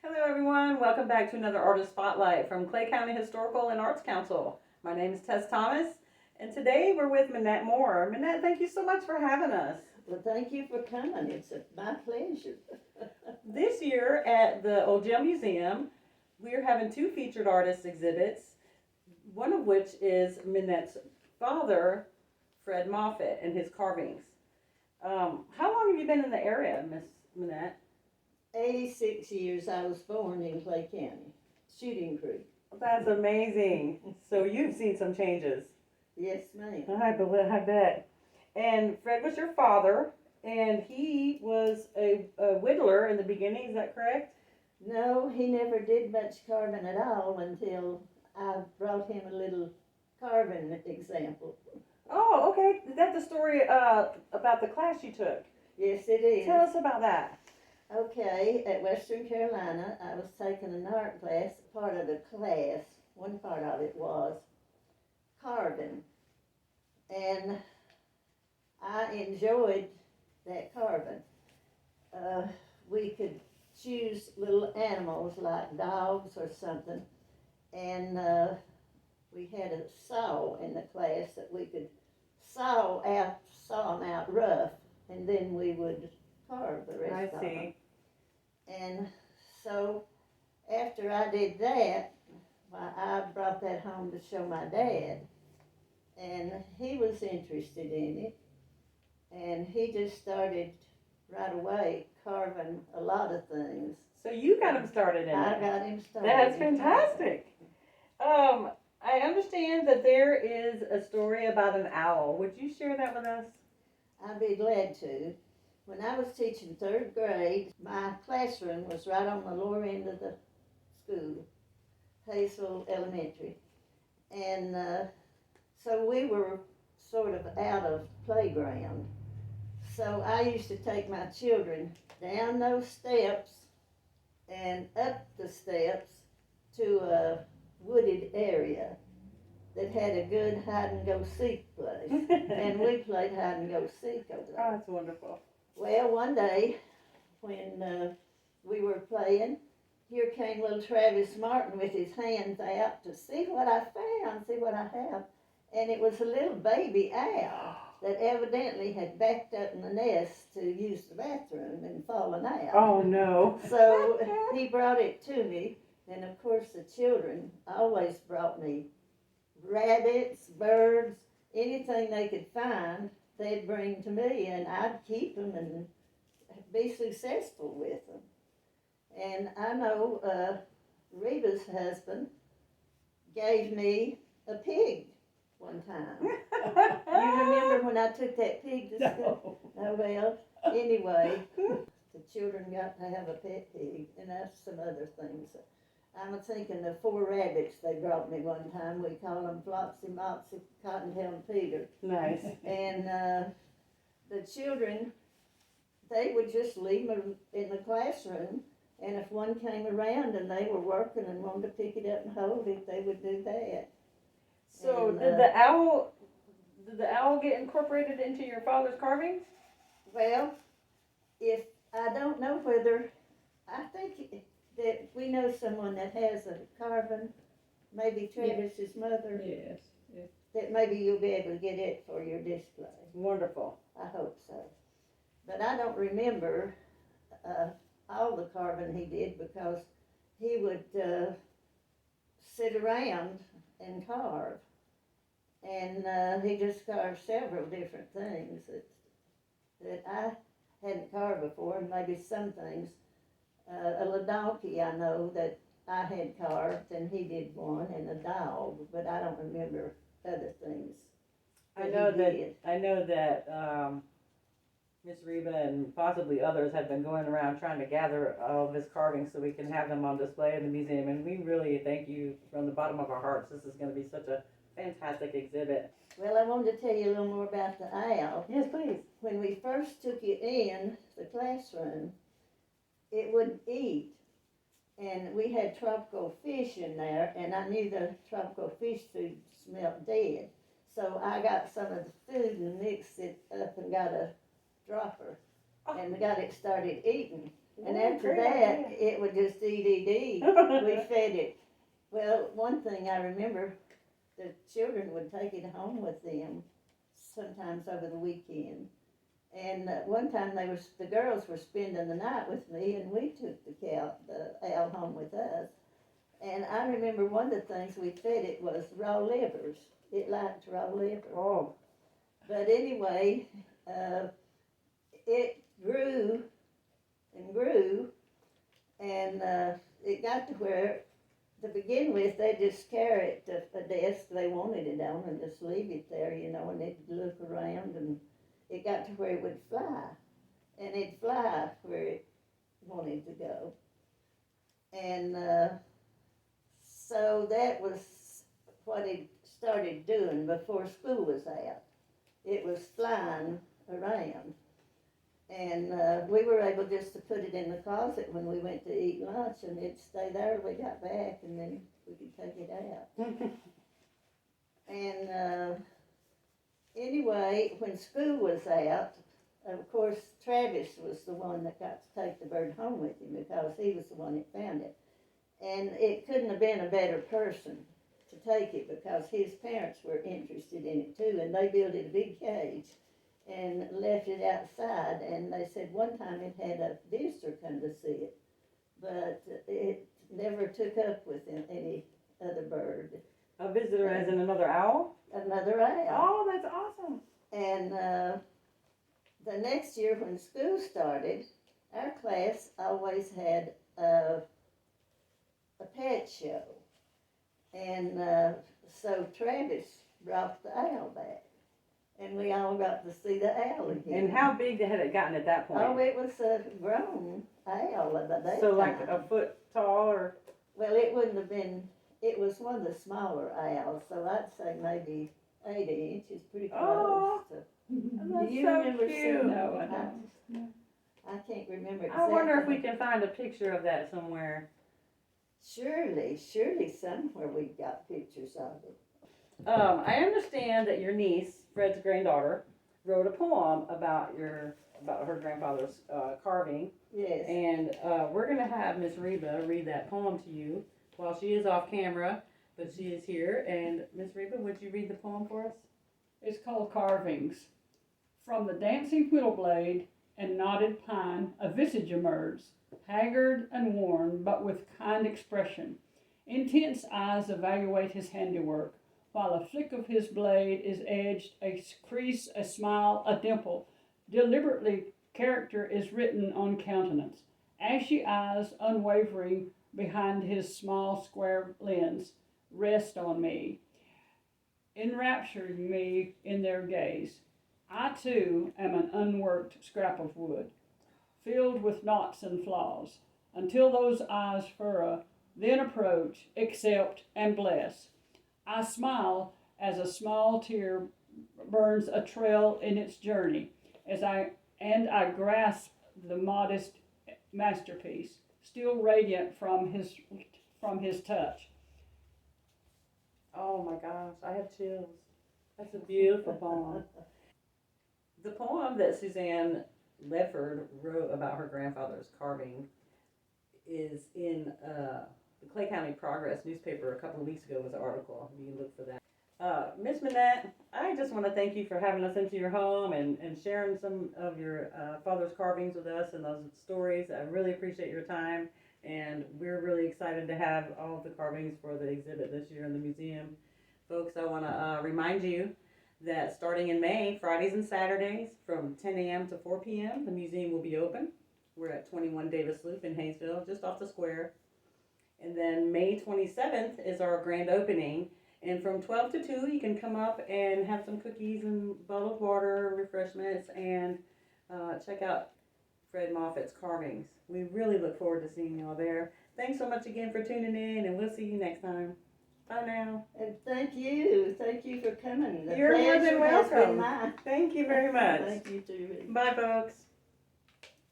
Hello, everyone. Welcome back to another Artist Spotlight from Clay County Historical and Arts Council. My name is Tess Thomas, and today we're with Minette Moore. Minette, thank you so much for having us. Well, thank you for coming. It's my pleasure. This year at the Old Jail Museum, we're having two featured artist exhibits, one of which is Minette's father, Fred Moffit, and his carvings. How long have you been in the area, Miss Minette? 86 years I was born in Clay County, Shooting Creek. That's amazing. So you've seen some changes. Yes, ma'am. I bet. And Fred was your father, and he was a whittler in the beginning, is that correct? No, he never did much carving at all until I brought him a little carving example. Oh, okay. Is that the story about the class you took? Yes, it is. Tell us about that. Okay, at Western Carolina, I was taking an art class. Part of the class, one part of it was carving. And I enjoyed that carving. We could choose little animals like dogs or something, and we had a saw in the class that we could saw them out rough, and then we would carve the rest of them. And so after I did that, I brought that home to show my dad, and he was interested in it, and he just started right away carving a lot of things. So you got him started in it. I got him started. That's fantastic. I understand that there is a story about an owl. Would you share that with us? I'd be glad to. When I was teaching third grade, my classroom was right on the lower end of the school, Hazel Elementary. And so we were sort of out of playground. So I used to take my children down those steps and up the steps to a wooded area that had a good hide-and-go-seek place. And we played hide-and-go-seek over there. Oh, that's wonderful. Well, one day when we were playing, here came little Travis Martin with his hands out to see what I found, see what I have. And it was a little baby owl that evidently had backed up in the nest to use the bathroom and fallen out. Oh, no. So he brought it to me, and of course the children always brought me rabbits, birds, anything they could find, they'd bring to me, and I'd keep them and be successful with them. And I know Reba's husband gave me a pig one time. You remember when I took that pig to school? No. Oh, well, anyway, the children got to have a pet pig, and that's some other things. I'm thinking of 4 rabbits they brought me one time. We call them Flopsy, Mopsy, Cottontail, and Peter. Nice. And the children, they would just leave them in the classroom, and if one came around and they were working and wanted to pick it up and hold it, they would do that. So And, did the owl get incorporated into your father's carvings? Well, if I don't know whether, I think that we know someone that has a carving, maybe Travis's mother, Yes. that maybe you'll be able to get it for your display. Wonderful. I hope so. But I don't remember all the carving he did, because he would sit around and carve. And he just carved several different things that I hadn't carved before, and maybe some things. A little donkey I know that I had carved, and he did one, and a dog, but I don't remember other things. I know that Miss Reba and possibly others have been going around trying to gather all of his carvings so we can have them on display in the museum, and we really thank you from the bottom of our hearts. This is going to be such a fantastic exhibit. Well, I wanted to tell you a little more about the owl. Yes, please. When we first took it in the classroom, it wouldn't eat. And we had tropical fish in there, and I knew the tropical fish food smelled dead. So I got some of the food and mixed it up and got a dropper and got it started eating. And Oh, after great that, idea. it would just eat. We fed it. Well, one thing I remember, the children would take it home with them sometimes over the weekend. And one time the girls were spending the night with me, and we took the owl home with us. And I remember one of the things we fed it was raw livers. It liked raw liver. Oh, But anyway, it grew and grew, and it got to where, to begin with, they just carry it to a desk they wanted it on and just leave it there, you know, and they'd look around, and it got to where it would fly, and it'd fly where it wanted to go. And so that was what it started doing before school was out. It was flying around. And we were able just to put it in the closet when we went to eat lunch, and it'd stay there till we got back, and then we could take it out. And anyway, when school was out, of course, Travis was the one that got to take the bird home with him because he was the one that found it. And it couldn't have been a better person to take it because his parents were interested in it too, and they built it a big cage and left it outside, and they said one time it had a visitor come to see it, but it never took up with any other bird. a visitor as in another owl? Another owl. Oh, that's awesome. And the next year when school started, our class always had a pet show. And so Travis brought the owl back. And we all got to see the owl again. And how big had it gotten at that point? Oh, it was a grown owl at that So time. like a foot tall, or? Well, it wouldn't have been, it was one of the smaller owls, so I'd say maybe 80 inches, pretty close. Oh, to, that's do you so remember cute. seeing No, I that? don't. I can't remember I exactly. wonder if we can find a picture of that somewhere. Surely somewhere we got pictures of it. I understand that your niece, Fred's granddaughter, wrote a poem about her grandfather's carving, Yes. and we're gonna have Miss Reba read that poem to you while she is off camera, but she is here. And Miss Reba, would you read the poem for us? It's called Carvings. From the dancing whittle blade and knotted pine, a visage emerged, haggard and worn, but with kind expression. Intense eyes evaluate his handiwork, while a flick of his blade is edged, a crease, a smile, a dimple. Deliberately, character is written on countenance. Ashy eyes, unwavering behind his small square lens, rest on me, enrapturing me in their gaze. I too am an unworked scrap of wood, filled with knots and flaws, until those eyes furrow, then approach, accept, and bless. I smile as a small tear burns a trail in its journey, I grasp the modest masterpiece, still radiant from his touch. Oh my gosh, I have chills. That's a beautiful poem. The poem that Suzann Ledford wrote about her grandfather's carving is in the Clay County Progress newspaper a couple of weeks ago. Was an article. You can look for that. Miss Minette, I just want to thank you for having us into your home and sharing some of your father's carvings with us and those stories. I really appreciate your time, and we're really excited to have all of the carvings for the exhibit this year in the museum. Folks, I want to remind you that starting in May, Fridays and Saturdays from 10 a.m. to 4 p.m., the museum will be open. We're at 21 Davis Loop in Hayesville, just off the square. And then May 27th is our grand opening. And from 12 to 2, you can come up and have some cookies and bottled water, refreshments, and check out Fred Moffit's carvings. We really look forward to seeing y'all there. Thanks so much again for tuning in, and we'll see you next time. Bye now. And thank you for coming. The You're more than pleasure has been welcome. mine. Thank you very much. Thank you too. Bye, folks.